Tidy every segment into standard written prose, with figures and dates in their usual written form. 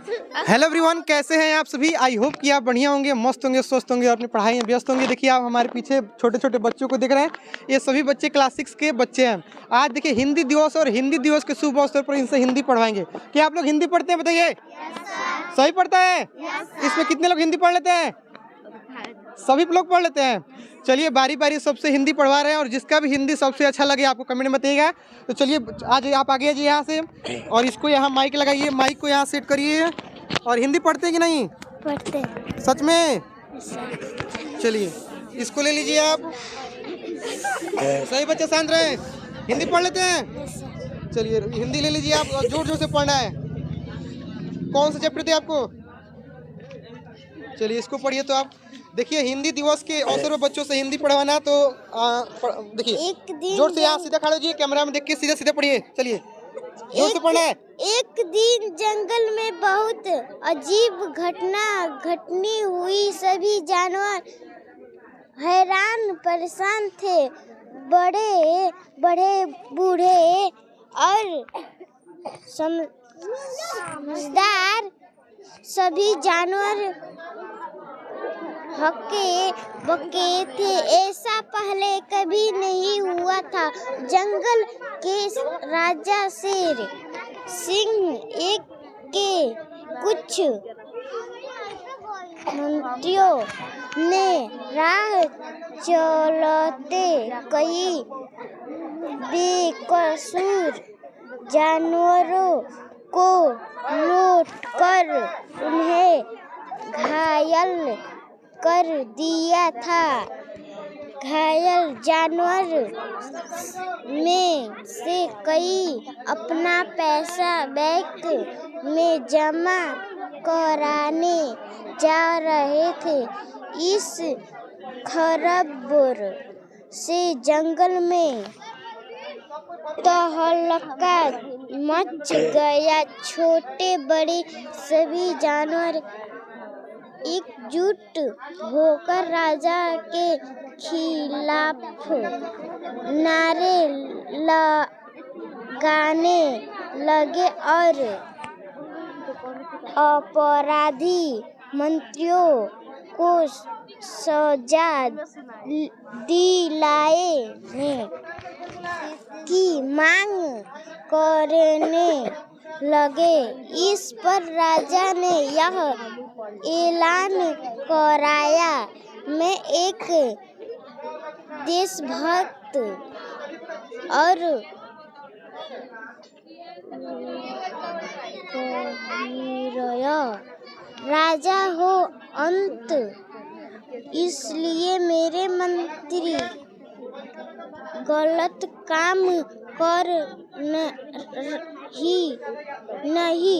Hello everyone, कैसे हैं आप सभी। आई होप कि आप बढ़िया होंगे, मस्त होंगे, स्वस्थ होंगे और अपनी पढ़ाई में व्यस्त होंगे। देखिए आप हमारे पीछे छोटे छोटे बच्चों को देख रहे हैं, ये सभी बच्चे क्लास 6 के बच्चे हैं। आज देखिए हिंदी दिवस और हिंदी दिवस के शुभ अवसर पर इनसे हिंदी पढ़वाएंगे। क्या आप लोग हिंदी पढ़ते हैं, बताइए। सही पढ़ता है। इसमें कितने लोग हिंदी पढ़ लेते हैं? सभी लोग पढ़ लेते हैं। चलिए बारी बारी सबसे हिंदी पढ़वा रहे हैं और जिसका भी हिंदी सबसे अच्छा लगे आपको कमेंट में बताइएगा। तो चलिए आज आप आगे जी यहाँ से, और इसको यहाँ माइक लगाइए, माइक को यहाँ सेट करिए। और हिंदी पढ़ते हैं कि नहीं? पढ़ते। सच में? चलिए इसको ले लीजिए आप। सही बच्चे शांत रहे, हिंदी पढ़ लेते हैं। चलिए हिंदी ले लीजिए आप, जोर जोर से पढ़ना है। कौन सा चैप्टर थे आपको? चलिए इसको पढ़िए। तो आप देखिए हिंदी दिवस के अवसर पर बच्चों से हिंदी पढ़वाना, तो देखिए जोर से यहाँ सीधा खड़े होइए, कैमरा में देख के सीधे सीधे पढ़िए। चलिए जोर से पढ़ना है। एक दिन जंगल में बहुत अजीब घटना घटनी हुई। सभी जानवर हैरान परेशान थे। बड़े बड़े बूढ़े और समझदार सभी जानवर हक्के बक्के थे। ऐसा पहले कभी नहीं हुआ था। जंगल के राजा शेर सिंह एक के कुछ मंत्रियों ने राह चलते कई बेकसूर जानवरों को लूट कर उन्हें घायल कर दिया था। घायल जानवर में से कई अपना पैसा बैंक में जमा कराने जा रहे थे। इस खबर से जंगल में तहलका मच गया। छोटे बड़े सभी जानवर एकजुट होकर राजा के खिलाफ नारे लगाने लगे और अपराधी मंत्रियों को सजा दिलाने की मांग करने लगे। इस पर राजा ने यह ऐलान कराया, मैं एक देशभक्त और राजा हो अंत, इसलिए मेरे मंत्री गलत काम कर ही नहीं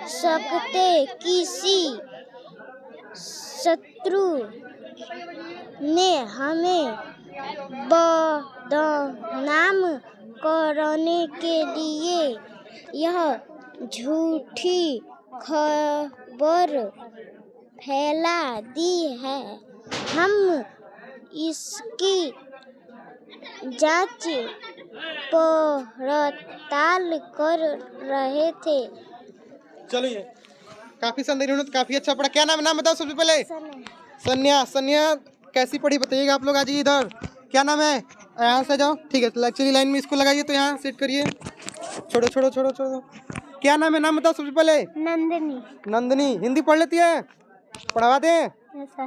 सकते। किसी शत्रु ने हमें बदनाम करने के लिए यह झूठी खबर फैला दी है। हम इसकी जांच पड़ताल कर रहे थे। चलिए काफी सुंदर, उन्होंने काफी अच्छा पढ़ा। क्या नाम है? नाम बताओ सबसे पहले। सन्या। सन्या कैसी पढ़ी बताइएगा आप लोग। आज इधर क्या नाम है? यहाँ से जाओ, ठीक है। चलिए लाइन में इसको लगाइए, तो यहाँ सेट करिए। छोड़ो छोड़ो छोड़ो छोड़ो। क्या नाम है? नाम बताओ सबसे पहले। नंदिनी। नंदिनी हिंदी पढ़ लेती है? पढ़वा दें?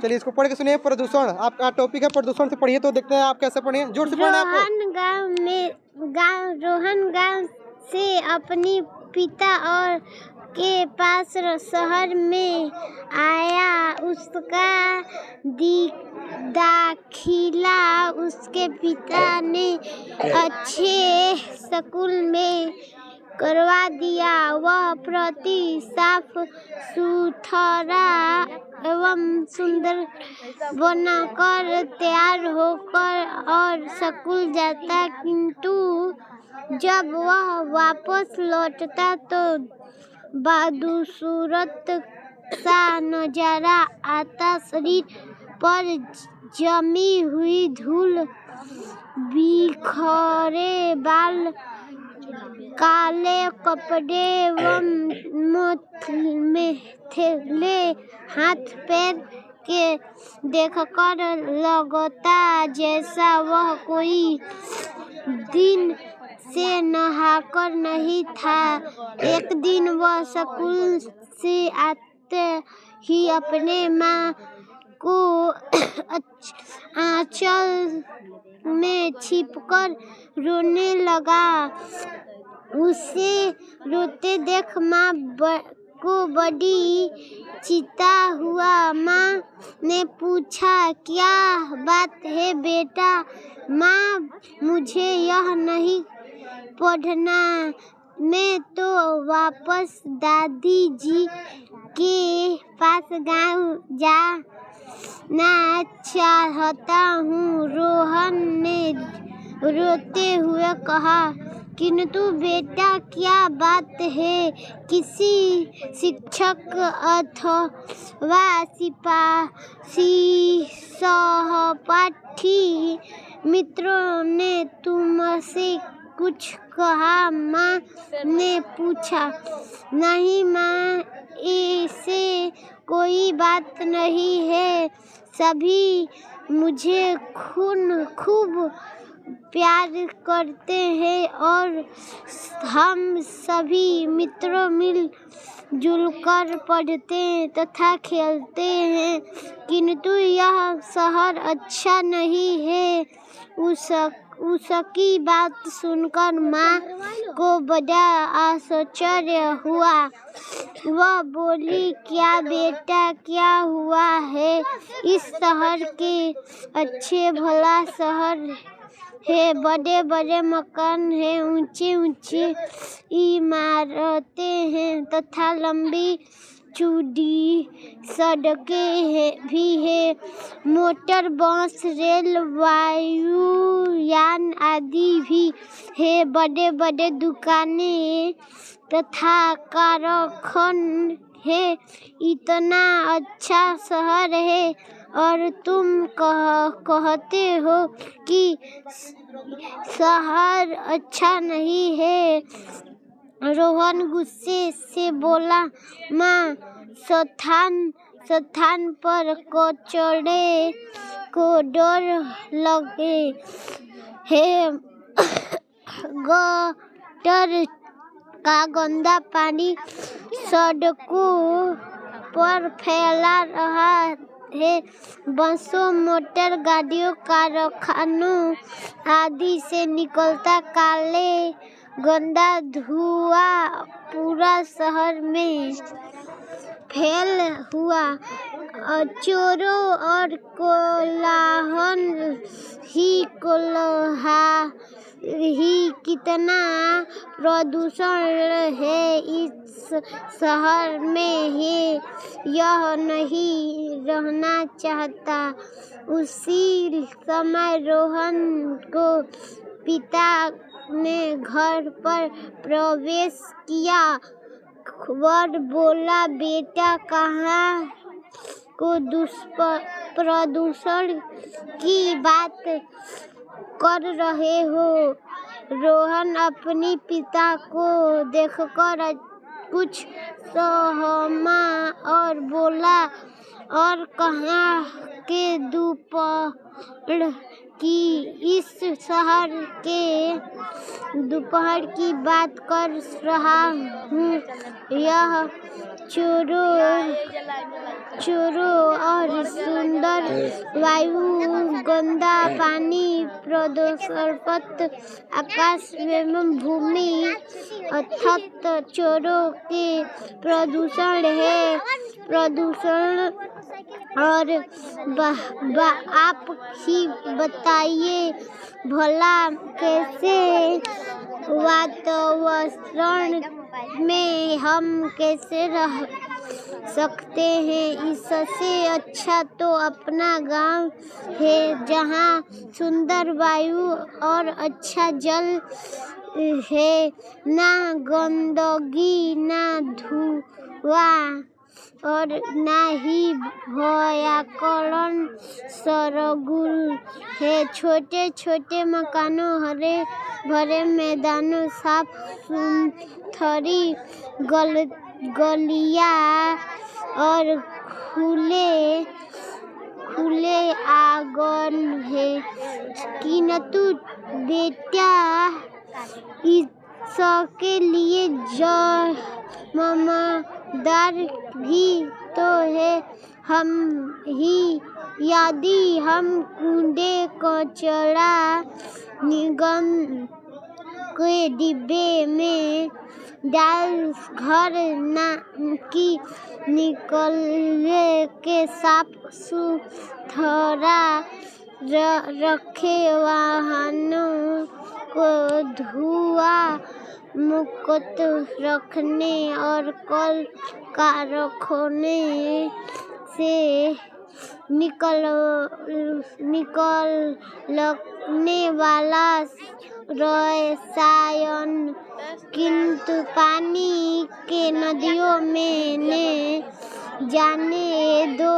चलिए इसको पढ़ के सुनिए। प्रदूषण आपका टॉपिक है, प्रदूषण से पढ़िए, तो देखते हैं आप कैसे पढ़िए। जोर से पढ़ना है आपको। रोहन गांव से अपनी पिता और के पास शहर में आया। उसका दाखिला उसके पिता ने अच्छे स्कूल में करवा दिया। वह प्रति साफ सुथरा एवं सुंदर बनाकर तैयार होकर और स्कूल जाता, किंतु जब वह वापस लौटता तो बदसूरत सा नजारा आता। शरीर पर जमी हुई धूल, बिखरे बाल, काले कपड़े व मोथले हाथ पैर के देखकर लगता जैसा वह कोई दिन से नहाकर नहीं था। एक दिन वह स्कूल से आते ही अपने माँ को आंचल में छिपकर रोने लगा। उसे रोते देख माँ को बड़ी चिंता हुआ। माँ ने पूछा, क्या बात है बेटा? माँ, मुझे यह नहीं पढ़ना, मैं तो वापस दादी जी के पास गाँव जाना चाहता हूँ। रोहन ने रोते हुए कहा, किंतु बेटा क्या बात है? किसी शिक्षक अथवा सहपाठी मित्रों ने तुमसे कुछ कहा? माँ ने पूछा। नहीं माँ, ऐसे कोई बात नहीं है। सभी मुझे खूब प्यार करते हैं और हम सभी मित्रों मिल जुलकर पढ़ते तथा खेलते हैं, किंतु यह शहर अच्छा नहीं है। उसकी बात सुनकर माँ को बड़ा आश्चर्य हुआ। वह बोली, क्या बेटा, क्या हुआ है? इस शहर के अच्छे भला शहर है, बड़े बड़े मकान हैं, ऊंची ऊंची इमारतें हैं तथा लंबी चौड़ी सड़कें भी है। मोटर, बस, रेल, वायुयान आदि भी है। बड़े बड़े दुकानें तथा कारखाने है। इतना अच्छा शहर है और तुम कहते हो कि शहर अच्छा नहीं है। रोहन गुस्से से बोला, माँ, स्थान पर कचड़े को डर लगे है। गटर का गंदा पानी सड़कों पर फैला रहा है। बसों, मोटर गाड़ियों, कारखानों आदि से निकलता काले गंदा धुआं पूरा शहर में फैल हुआ। चोरों और कोलाहल कितना प्रदूषण है इस शहर में है, यह नहीं रहना चाहता। उसी समय रोहन को पिता ने घर पर प्रवेश किया। वर बोला, बेटा, कहाँ को प्रदूषण की बात कर रहे हो? रोहन अपने पिता को देखकर कुछ सहमा और बोला, और कहाँ के दोपहर की इस शहर के दोपहर की बात कर रहा हूँ। यह चोरों और सुंदर वायु, गंदा पानी, प्रदूषित आकाश एवं भूमि अर्थात चोरों के प्रदूषण है। प्रदूषण और आप ही बताइए भला, कैसे वातावरण में हम कैसे रह सकते हैं? इससे अच्छा तो अपना गांव है, जहाँ सुंदर वायु और अच्छा जल है, ना गंदगी ना धुआं। और ना ही व्याकरण सरगुल है। छोटे छोटे मकानों, हरे भरे मैदानों, साफ सुथरी गलियां और खुले आंगन है। किंतु बेटा इसके लिए जिम्मेदार भी तो है हम ही। यदि हम कूड़े कचरा निगम के डिब्बे में डाल घर की निकले के साफ सुथरा रखे, वाहनों को धुआं मुक्त रखने और कल कारखाने से निकलने वाला रसायन किंतु पानी के नदियों में न जाने दो,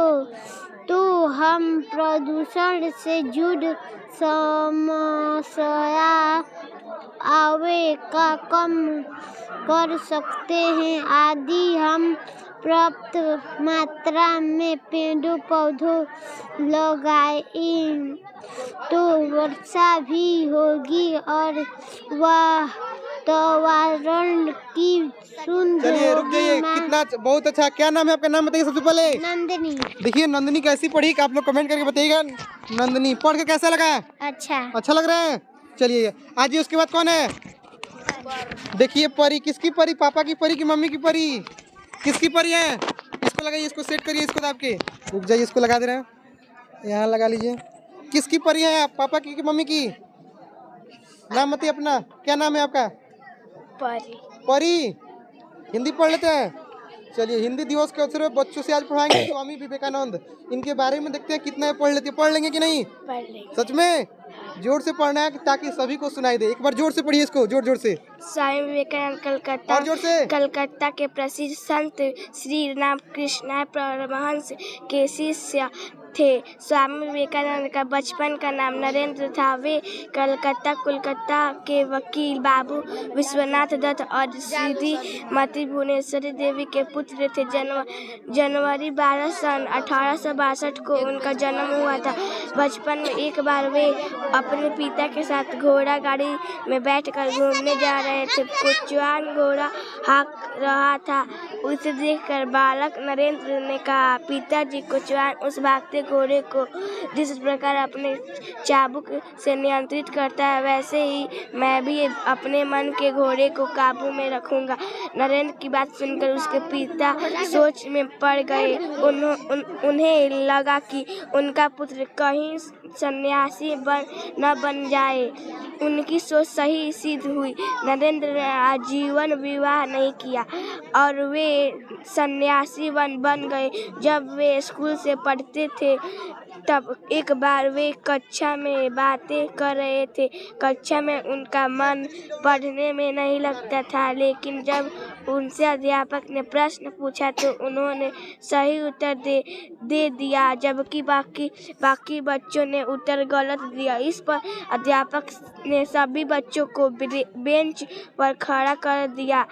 तो हम प्रदूषण से जुड़ समस्या आवे का कम कर सकते हैं। यदि हम पर्याप्त मात्रा में पेड़ पौधे लगाएं तो वर्षा भी होगी और वातावरण की शुद्ध चलिए रुक जाइए, होगी। कितना बहुत अच्छा। क्या नाम है आपका? नाम बताइए सबसे पहले। नंदिनी। देखिए नंदिनी कैसी पढ़ी आप लोग कमेंट करके बताइएगा। नंदिनी पढ़ के कैसा लगा? अच्छा लग रहा है। चलिए आज उसके बाद कौन है? देखिए परी। किसकी परी? पापा की परी की मम्मी की परी? किसकी परी है? इसको लगाइए, इसको सेट करिए, इसको दाब के। रुक जाइए, इसको लगा दे रहे हैं, यहाँ लगा लीजिए। किसकी परी है आप? पापा की मम्मी की? नाम बताइए अपना। क्या नाम है आपका? परी। हिंदी पढ़ लेते हैं। चलिए हिंदी दिवस के अवसर पर बच्चों से आज पढ़ाएंगे स्वामी विवेकानंद। इनके बारे में देखते हैं कितना पढ़ लेते। पढ़ लेंगे कि नहीं? पढ़ लेंगे। सच में जोर से पढ़ना है ताकि सभी को सुनाई दे। एक बार जोर से पढ़िए इसको, जोर से। स्वामी विवेकानंद कलकत्ता, और जोर से। कलकत्ता के प्रसिद्ध संत श्री रामकृष्ण परमहंस के शिष्य थे। स्वामी विवेकानंद का बचपन का नाम नरेंद्र था। वे कोलकाता के वकील बाबू विश्वनाथ दत्त और श्रीमती भुवनेश्वरी देवी के पुत्र थे। जनवरी 12 सन 1862 को उनका जन्म हुआ था। बचपन में एक बार वे अपने पिता के साथ घोड़ा गाड़ी में बैठकर घूमने जा रहे थे। कोचवान घोड़ा हाँक रहा था। उसे देखकर बालक नरेंद्र ने कहा, पिताजी, कोचवान उस भागते घोड़े को जिस प्रकार अपने चाबुक से नियंत्रित करता है, वैसे ही मैं भी अपने मन के घोड़े को काबू में रखूंगा। नरेंद्र की बात सुनकर उसके पिता सोच में पड़ गए। उन्हें लगा कि उनका पुत्र कहीं सन्यासी न बन जाए। उनकी सोच सही सिद्ध हुई। नरेंद्र ने आजीवन विवाह नहीं किया और वे सन्यासी बन गए। जब वे स्कूल से पढ़ते थे तब एक बार वे कक्षा में बातें कर रहे थे। कक्षा में उनका मन पढ़ने में नहीं लगता था, लेकिन जब उनसे अध्यापक ने प्रश्न पूछा तो उन्होंने सही उत्तर दे दिया, जबकि बाकी बच्चों ने उत्तर गलत दिया। इस पर अध्यापक ने सभी बच्चों को बेंच पर खड़ा कर दिया।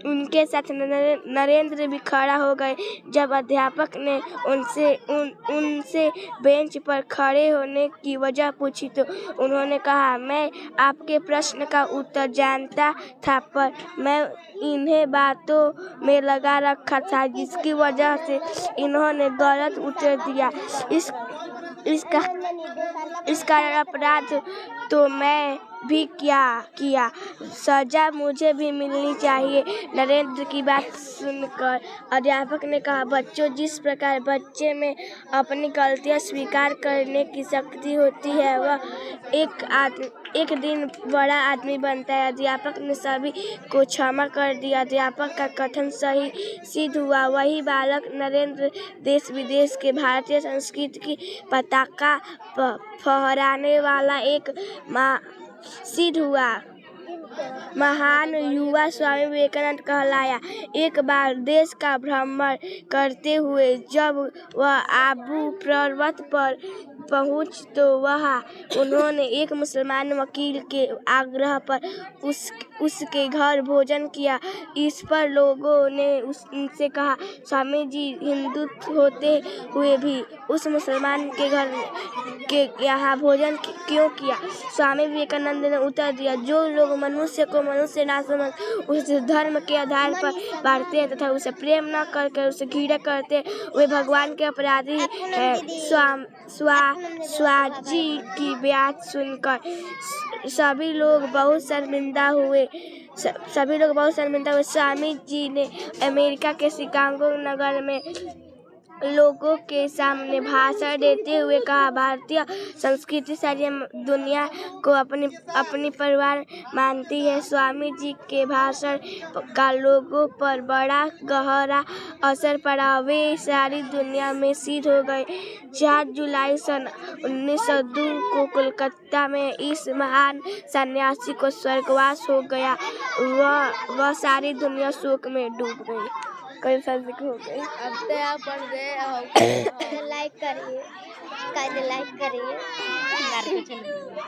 उनके साथ नरेंद्र भी खड़ा हो गए। जब अध्यापक ने उनसे बेंच पर खड़े होने की वजह पूछी तो उन्होंने कहा, मैं आपके प्रश्न का उत्तर जानता था, पर मैं इन्हें बातों में लगा रखा था, जिसकी वजह से इन्होंने गलत उत्तर दिया। इसका अपराध तो मैं भी क्या किया, सजा मुझे भी मिलनी चाहिए। नरेंद्र की बात सुनकर अध्यापक ने कहा, बच्चों, जिस प्रकार बच्चे में अपनी गलतियां स्वीकार करने की शक्ति होती है, वह एक दिन बड़ा आदमी बनता है। अध्यापक ने सभी को क्षमा कर दिया। अध्यापक का कथन सही सिद्ध हुआ। वही बालक नरेंद्र देश विदेश के भारतीय संस्कृति की पताका फहराने वाला एक सिद्ध हुआ। महान युवा स्वामी विवेकानंद कहलाया। एक बार देश का भ्रमण करते हुए जब वह आबू पर्वत पर पहुंच तो वहां उन्होंने एक मुसलमान वकील के आग्रह पर उसके घर भोजन किया। इस पर लोगों ने उनसे कहा, स्वामी जी हिंदू होते हुए भी उस मुसलमान के घर के यहाँ भोजन क्यों किया? स्वामी विवेकानंद ने उत्तर दिया, जो लोग मनुष्य को मनुष्य ना समझ उसे धर्म के आधार पर बांटते हैं तथा उसे प्रेम न करके उसे घृणा करते हैं, वे भगवान के अपराधी हैं। स्वाजी की बात सुनकर सभी लोग बहुत शर्मिंदा हुए। स्वामी जी ने अमेरिका के शिकागो नगर में लोगों के सामने भाषण देते हुए कहा, भारतीय संस्कृति सारी दुनिया को अपनी परिवार मानती है। स्वामी जी के भाषण का लोगों पर बड़ा गहरा असर पड़ा। वे सारी दुनिया में सिद्ध हो गए। 4 जुलाई सन 1902 को कोलकाता में इस महान सन्यासी को स्वर्गवास हो गया। वह सारी दुनिया शोक में डूब गई। कई सब्जेक्ट हो गए। अब तो आप पढ़ गए। लाइक करिए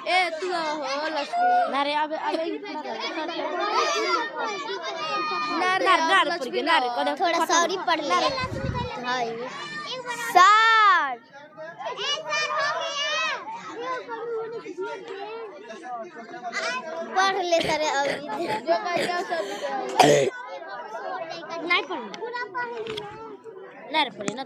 ए तू हो लक्ष्मी नारे अब नारे थोड़ा सॉरी पढ़ ले। सर पढ़ ले सारे अभी जो कर नहीं पढ़े ना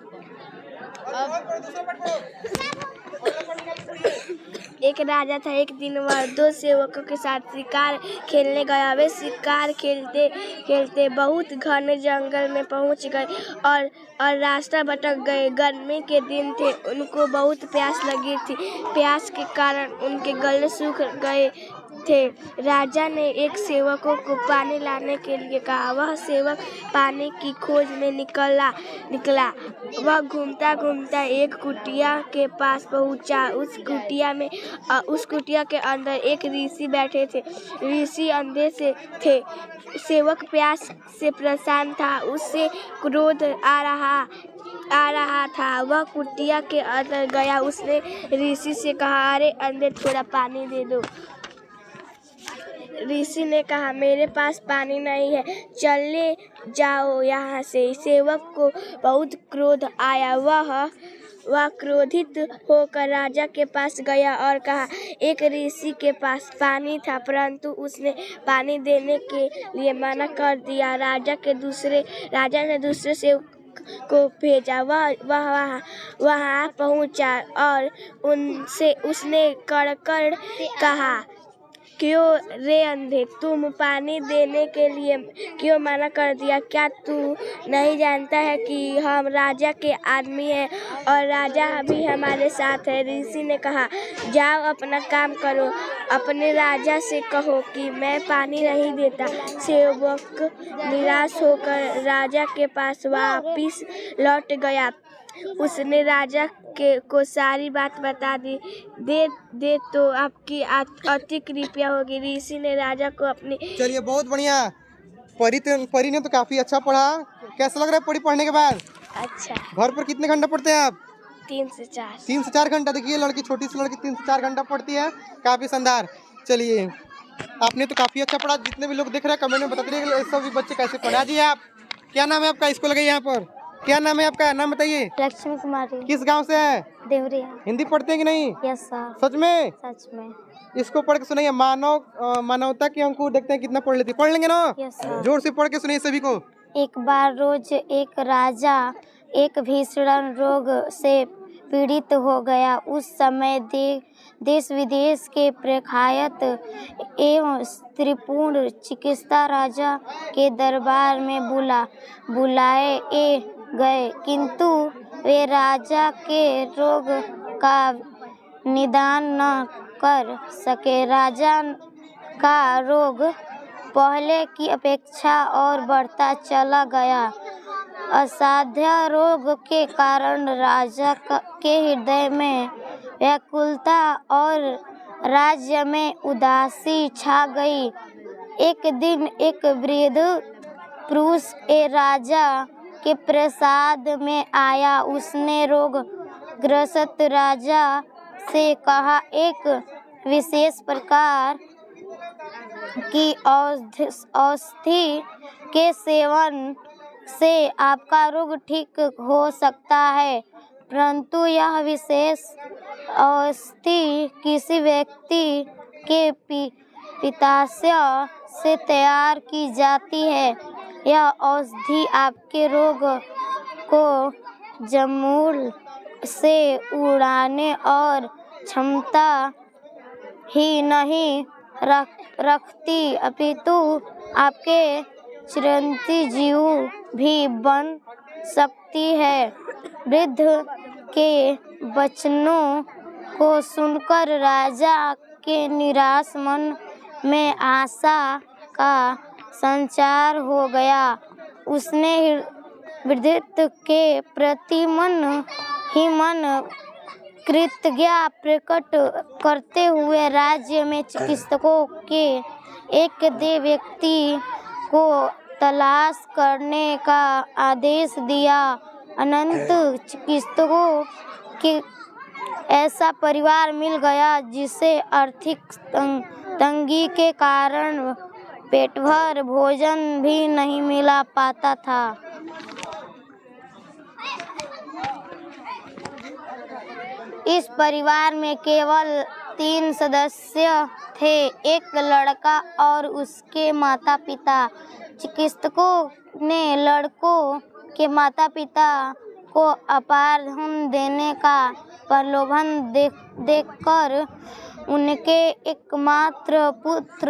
एक राजा था। एक दिन वह 2 सेवकों के साथ शिकार खेलने गया। वे शिकार खेलते खेलते बहुत घने जंगल में पहुंच गए और रास्ता भटक गए। गर्मी के दिन थे, उनको बहुत प्यास लगी थी। प्यास के कारण उनके गले सूख गए थे। राजा ने एक सेवकों को पानी लाने के लिए कहा। वह सेवक पानी की खोज में निकला। वह घूमता घूमता एक कुटिया के पास पहुंचा। उस कुटिया के अंदर एक ऋषि बैठे थे। ऋषि अंधे से थे। सेवक प्यास से परेशान था। उससे क्रोध आ रहा था। वह कुटिया के अंदर गया। उसने ऋषि से कहा, अरे अंधे, थोड़ा पानी दे दो। ऋषि ने कहा, मेरे पास पानी नहीं है, चले जाओ यहाँ से। सेवक को बहुत क्रोध आया। वह क्रोधित होकर राजा के पास गया और कहा, एक ऋषि के पास पानी था, परंतु उसने पानी देने के लिए मना कर दिया। राजा ने दूसरे सेवक को भेजा। वह वहाँ पहुँचा और उसने कड़कड़ कहा, क्यों रे अंधे, तुम पानी देने के लिए क्यों मना कर दिया? क्या तू नहीं जानता है कि हम राजा के आदमी हैं और राजा भी हमारे साथ है? ऋषि ने कहा, जाओ अपना काम करो, अपने राजा से कहो कि मैं पानी नहीं देता। सेवक निराश होकर राजा के पास वापिस लौट गया। उसने राजा को सारी बात बता दी। दे तो आपकी अति कृपया होगी। ऋषि ने राजा को अपनी चलिए, बहुत बढ़िया। परी ने तो काफी अच्छा पढ़ा। कैसा लग रहा है पढ़ने के बाद? अच्छा। घर पर कितने घंटा पढ़ते हैं आप? 3 से 4। 3 से 4 घंटा। देखिए, लड़की, छोटी सी लड़की 3 से 4 घंटा पढ़ती है। काफी शानदार। चलिए, आपने तो काफी अच्छा पढ़ा। जितने भी लोग देख रहे हैं कमेंट में बताते रहिए सभी बच्चे कैसे पढ़ा। जी, आप क्या नाम है आपका? स्कूल गए यहाँ पर? क्या नाम है आपका? नाम बताइए। लक्ष्मी कुमारी। किस गांव से है? देवरिया। हिंदी पढ़ते हैं कि नहीं? Yes sir. सच में? सच में। इसको पढ़ के सुनाइए। मानवता के अंकुर, देखते हैं कितना पढ़ लेती। पढ़ लेंगे ना? Yes sir. जोर से पढ़ के सुनाइए सभी को। एक बार रोज एक राजा एक भीषण रोग से पीड़ित हो गया। उस समय देश विदेश के प्रख्यात एवं त्रिपुण चिकित्सा राजा के दरबार में बुलाए गए, किंतु वे राजा के रोग का निदान न कर सके। राजा का रोग पहले की अपेक्षा और बढ़ता चला गया। असाध्य रोग के कारण राजा के हृदय में व्याकुलता और राज्य में उदासी छा गई। एक दिन एक वृद्ध पुरुष ए राजा के प्रसाद में आया। उसने रोग ग्रस्त राजा से कहा, एक विशेष प्रकार की औषधि के सेवन से आपका रोग ठीक हो सकता है, परंतु यह विशेष औषधि किसी व्यक्ति के पित्ताशय से तैयार की जाती है। यह औषधि आपके रोग को जमूल से उड़ाने और क्षमता ही नहीं रखती, अपितु आपके चिरंजीव भी बन सकती है। वृद्ध के वचनों को सुनकर राजा के निराश मन में आशा का संचार हो गया। उसने वृद्ध के प्रति मन ही मन कृतज्ञता प्रकट करते हुए राज्य में चिकित्सकों के एक दे व्यक्ति को तलाश करने का आदेश दिया। अनंत चिकित्सकों के ऐसा परिवार मिल गया जिसे आर्थिक तंगी के कारण पेट भर भोजन भी नहीं मिला पाता था। इस परिवार में केवल 3 सदस्य थे, एक लड़का और उसके माता पिता। चिकित्सकों ने लड़कों के माता पिता को अपार धन देने का प्रलोभन देकर उनके एकमात्र पुत्र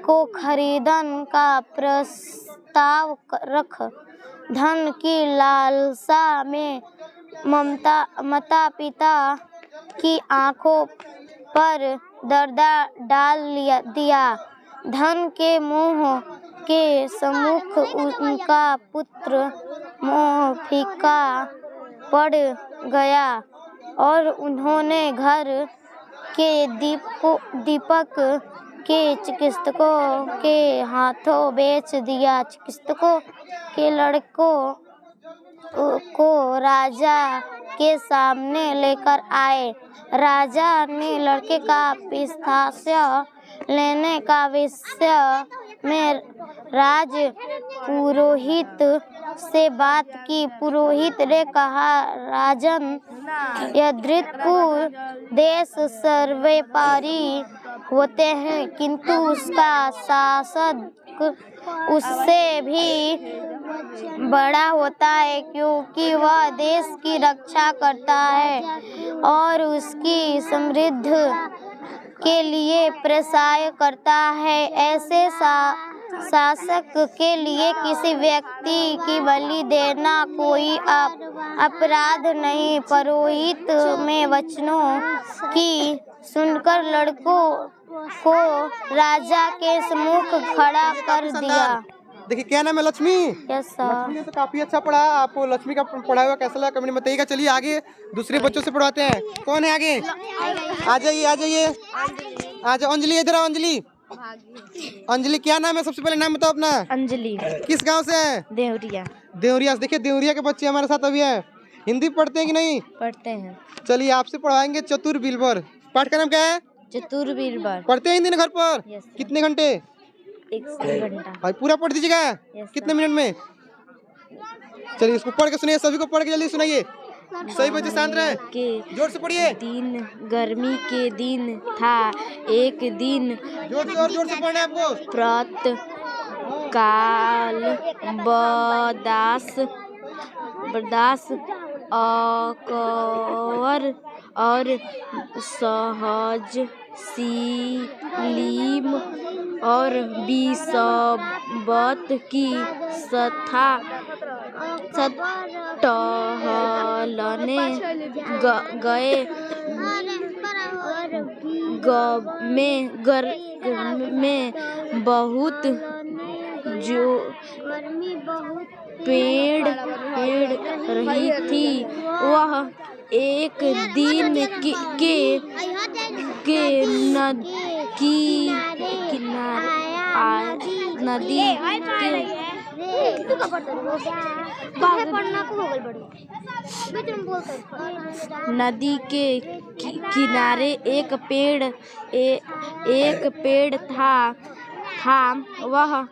को खरीदने का प्रस्ताव रख। धन की लालसा में माता पिता की आंखों पर पर्दा डाल दिया। धन के मोह के सम्मुख उनका पुत्र मोह फीका पड़ गया और उन्होंने घर के दीपक के चिकित्सकों के हाथों बेच दिया। चिकित्सकों के लड़कों को राजा के सामने लेकर आए। राजा ने लड़के का पित्ताशय लेने का विषय में राज पुरोहित से बात की। पुरोहित ने कहा, राजन, यद्यपि देश सर्वव्यापी होते हैं, किंतु उसका शासक उससे भी बड़ा होता है, क्योंकि वह देश की रक्षा करता है और उसकी समृद्धि के लिए प्रयास करता है। ऐसे शासक के लिए किसी व्यक्ति की बलि देना कोई अपराध नहीं। पुरोहित में वचनों की सुनकर लड़कों को राजा के सम्मुख खड़ा कर दिया। देखिए, क्या नाम है? लक्ष्मी। Yes sir. लक्ष्मी ने तो काफी अच्छा पढ़ा। आपको लक्ष्मी का पढ़ाया हुआ कैसा लगा कमेंट में बताइएगा। चलिए आगे दूसरे बच्चों से पढ़ाते हैं। कौन है आगे? आ जाइए आ जाइए। आ जाओ अंजलि, इधर आओ अंजलि। अंजलि, क्या नाम है? सबसे पहले नाम बताओ अपना। अंजलि। किस गांव से है? देवरिया। देवरिया से। देखिए, देवरिया के बच्चे हमारे साथ अभी हैं। हिंदी पढ़ते हैं कि नहीं? पढ़ते हैं। चलिए आपसे पढ़ाएंगे चतुर बीरबल। पाठ का नाम क्या है? चतुर बीरबल। पढ़ते हैं हिंदी घर पर? कितने घंटे? 1 घंटा। भाई पूरा पढ़ दीजिएगा। कितने मिनट में? चलिए इसको पढ़ के सुनिए, सभी को पढ़ के जल्दी सुनाइए। सही बच्चे शांत रहे, जोर से पढ़िए। दिन गर्मी के दिन था। एक दिन जोर से पढ़ना है आपको। प्रातः काल बरदास अकबर और सहज सीलीम और बिसबत की टहलने गए। में बहुत जो पेड़ रही थी। वह एक दिन के नदी किनारे नदी नदी के किनारे एक पेड़ था। वह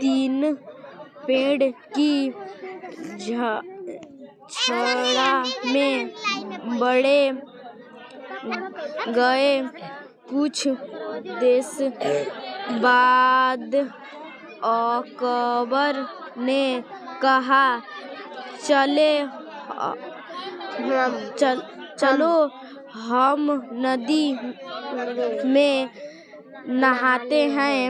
3 पेड़ की छड़ा में बड़े गए। कुछ देश बाद अकबर ने कहा, चलो हम नदी में नहाते हैं।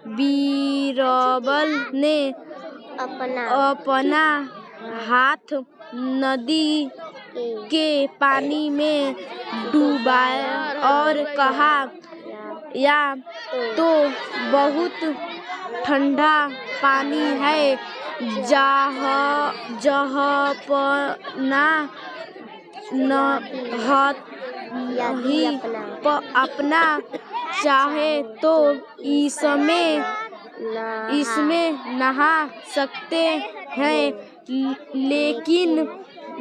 बीरबल ने अपना हाथ नदी के पानी में डुबाया और कहा, या तो बहुत ठंडा पानी है, जहपना ही अपना चाहे तो इसमें नहा सकते हैं, लेकिन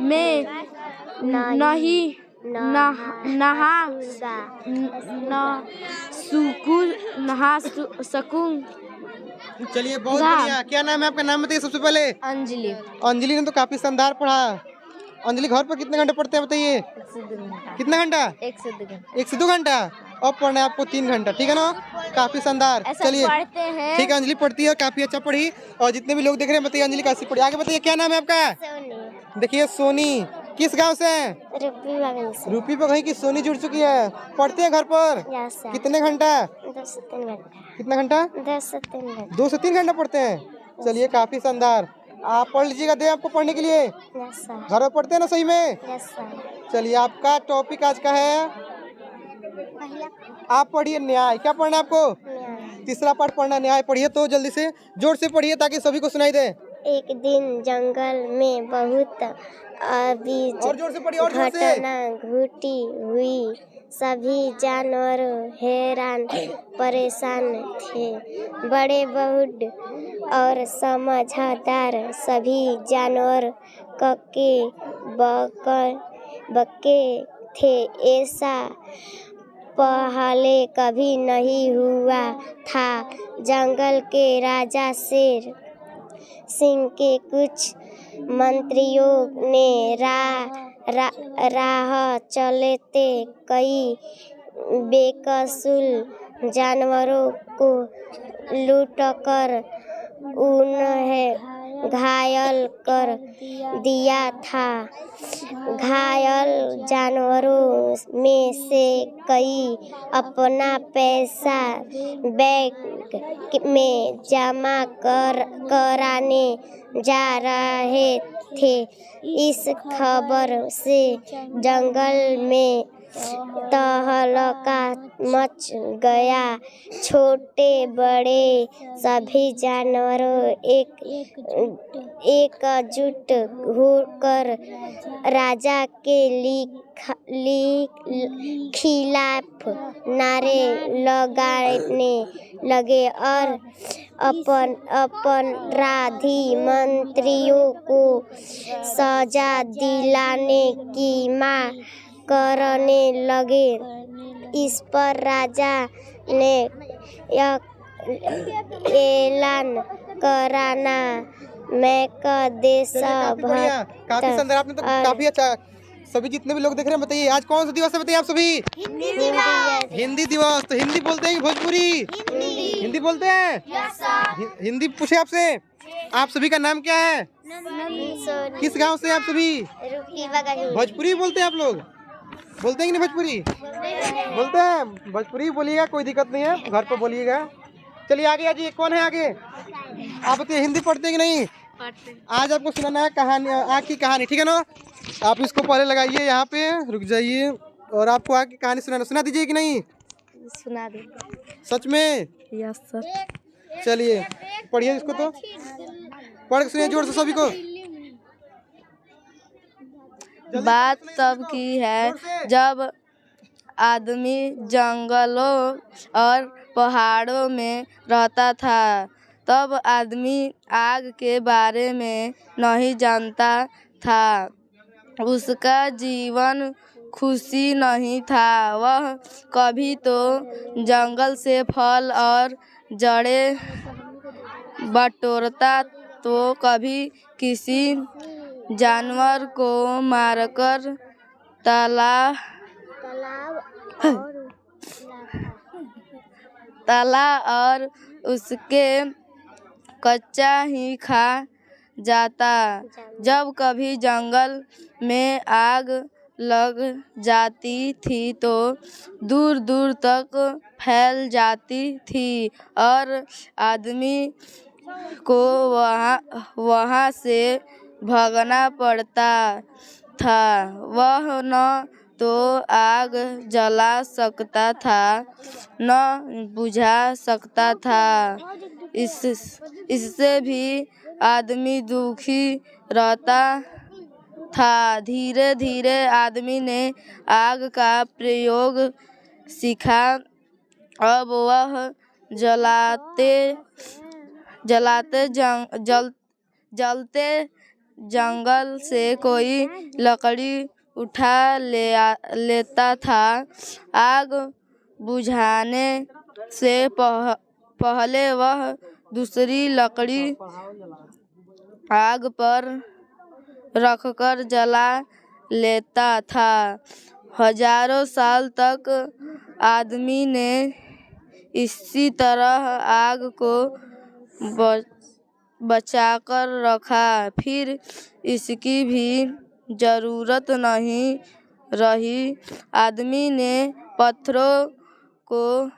मैं नहीं नहा सकूं। चलिए बहुत बढ़िया। क्या नाम है आपका? नाम बताइए सबसे पहले। अंजलि। अंजलि ने तो काफी शानदार पढ़ा। अंजलि घर पर कितने घंटे पढ़ते हैं बताइए? कितना घंटा? 1 से 2 घंटा। 1 से 2 घंटा। अब पढ़ना है आपको 3 घंटा, ठीक है ना? काफी शानदार। चलिए पढ़ते हैं। ठीक है, अंजलि पढ़ती है, काफी अच्छा पढ़ी। और जितने भी लोग देख रहे हैं बताइए अंजलि कैसी पढ़ी। आगे बताइए क्या नाम है आपका? देखिए सोनी। किस गांव से हैं? रूपी बघई की सोनी जुड़ चुकी है। पढ़ते हैं घर पर कितने घंटा? 2 से 3 घंटा। कितना घंटा? 2 से 3 घंटा। 2 से 3 घंटा पढ़ते हैं। चलिए काफी शानदार। आप पढ़ लीजिएगा, दे आपको पढ़ने के लिए। घर में पढ़ते हैं ना सही में? चलिए आपका टॉपिक आज का है, आप पढ़िए न्याय। क्या पढ़ना है आपको? तीसरा पाठ पढ़ना, न्याय पढ़िए। तो जल्दी से जोर से पढ़िए ताकि सभी को सुनाई दे। एक दिन जंगल में बहुत घटना घटी हुई। सभी जानवर हैरान परेशान थे। बड़े बूढ़ और समझदार सभी जानवर कक्के बक्के थे। ऐसा पहले कभी नहीं हुआ था। जंगल के राजा शेर सिंह के कुछ मंत्रियों ने राह चलते कई बेकसूर जानवरों को लूटकर उन्हें घायल कर दिया था। घायल जानवरों में से कई अपना पैसा बैंक में जमा कराने जा रहे थे। इस खबर से जंगल में तहलका मच गया। छोटे बड़े सभी जानवर एकजुट होकर राजा के खिलाफ नारे लगाने लगे और अपराधी मंत्रियों को सजा दिलाने की मांग करने लगे। इस पर राजा ने ऐलान कराना, मैं देश काफी शानदार। आपने तो काफी अच्छा। सभी जितने भी लोग देख रहे हैं बताइए आज कौन सा दिवस है? बताइए आप सभी। हिंदी दिवस। तो हिंदी बोलते हैं भोजपुरी? हिंदी बोलते हैं। हिंदी पूछे आपसे, आप सभी का नाम क्या है? किस गांव से आप सभी? भोजपुरी बोलते हैं आप लोग? बोलते हैं कि नहीं भोजपुरी? बोलते हैं। भोजपुरी बोलिएगा, कोई दिक्कत नहीं है, घर पर बोलिएगा। चलिए आगे आइए। कौन है आगे? आप बताइए हिंदी पढ़ते हैं कि नहीं? आज आपको सुनाना है कहानी, आग की कहानी, ठीक है ना? आप इसको पहले लगाइए, यहाँ पे रुक जाइए और आपको आग की कहानी सुना दीजिए कि नहीं? सुना दे। सच में? Yes sir. चलिए पढ़िए इसको, तो पढ़ के सुनिए जोर से सभी को। बात तब की है जब आदमी जंगलों और पहाड़ों में रहता था। तब आदमी आग के बारे में नहीं जानता था। उसका जीवन खुशी नहीं था। वह कभी तो जंगल से फल और जड़ें बटोरता तो कभी किसी जानवर को मारकर तला और उसके कच्चा ही खा जाता। जब कभी जंगल में आग लग जाती थी तो दूर दूर तक फैल जाती थी और आदमी को वहाँ से भागना पड़ता था। वह न तो आग जला सकता था न बुझा सकता था। इससे भी आदमी दुखी रहता था। धीरे धीरे आदमी ने आग का प्रयोग सीखा। अब वह जलते जंगल से कोई लकड़ी उठा लेता था। आग बुझाने से पहले वह दूसरी लकड़ी आग पर रखकर जला लेता था। हजारों साल तक आदमी ने इसी तरह आग को बचाकर रखा। फिर इसकी भी जरूरत नहीं रही। आदमी ने पत्थरों को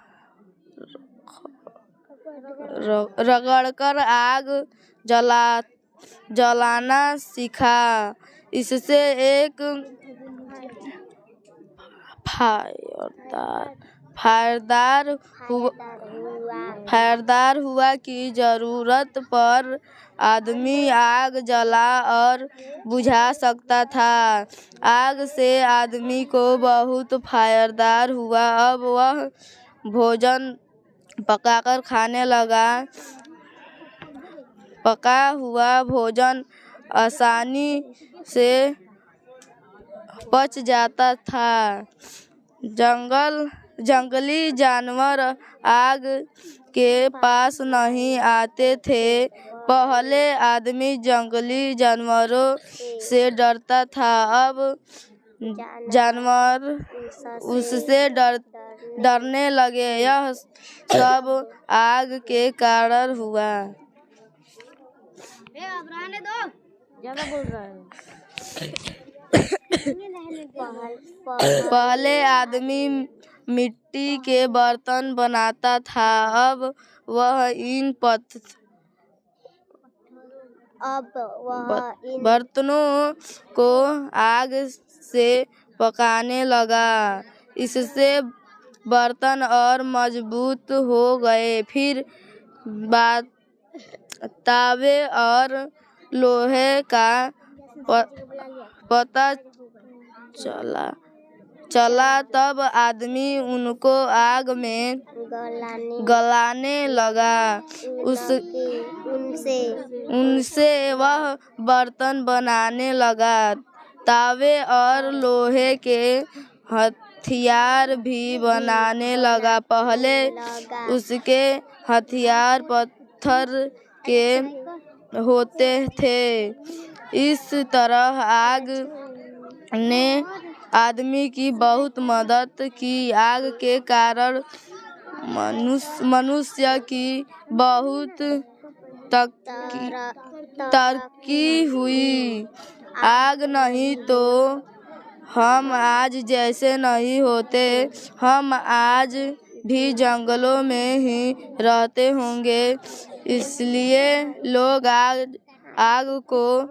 रगड़कर आग जलाना सीखा। इससे एक फायरदार हुआ कि जरूरत पर आदमी आग जला और बुझा सकता था। आग से आदमी को बहुत फायरदार हुआ। अब वह भोजन पकाकर खाने लगा। पका हुआ भोजन आसानी से पच जाता था। जंगली जानवर आग के पास नहीं आते थे। पहले आदमी जंगली जानवरों से डरता था। अब जानवर उससे डरने लगे। यह सब आग के कारण हुआ। पहले आदमी मिट्टी के बर्तन बनाता था। अब वह इन बर्तनों को आग से पकाने लगा। इससे बर्तन और मजबूत हो गए। फिर तावे और लोहे का पता चला। तब आदमी उनको आग में गलाने लगा। उनसे वह बर्तन बनाने लगा। तावे और लोहे के हथियार भी बनाने लगा। पहले उसके हथियार पत्थर के होते थे। इस तरह आग ने आदमी की बहुत मदद की। आग के कारण मनुष्य की बहुत तरक्की हुई। आग नहीं तो हम आज जैसे नहीं होते। हम आज भी जंगलों में ही रहते होंगे। इसलिए लोग आग को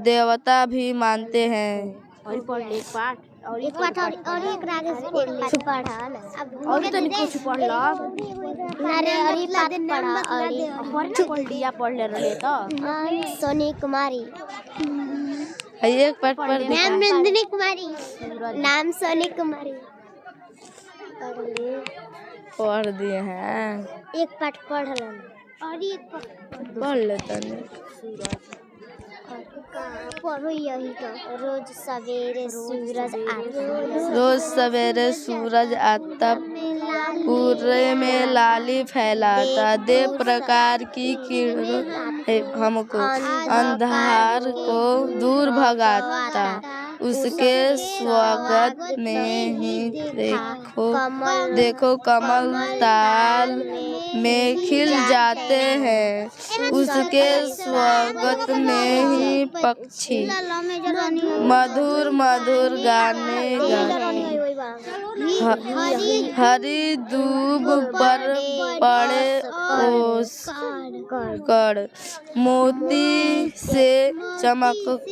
देवता भी मानते हैं। और एक पाठ और एक आगे से एक पाठ पढ़ा ना। और तो नहीं कुछ पढ़ लो। नारे और ये पाठ पढ़ा और लिया पढ़ ले रहे तो सोनी कुमारी। एक पाठ पढ़ दे। नाम नंदिनी कुमारी। नाम सोनी कुमारी। पढ़ दिए हैं। एक पाठ पढ़ लन और एक पाठ पढ़ लेते हैं। पढ़ो यही तो रोज सवेरे सूरज आता रोज सवेरे सूरज आता पूरे में लाली फैलाता, दे प्रकार की किरणों हमको अंधार को दूर भगाता, उसके स्वागत में ही देखो कमल ताल में खिल जाते हैं, उसके स्वागत में ही पक्षी मधुर मधुर गाने गाते, हरी दूब पर पड़े ओस कर मोती से चमक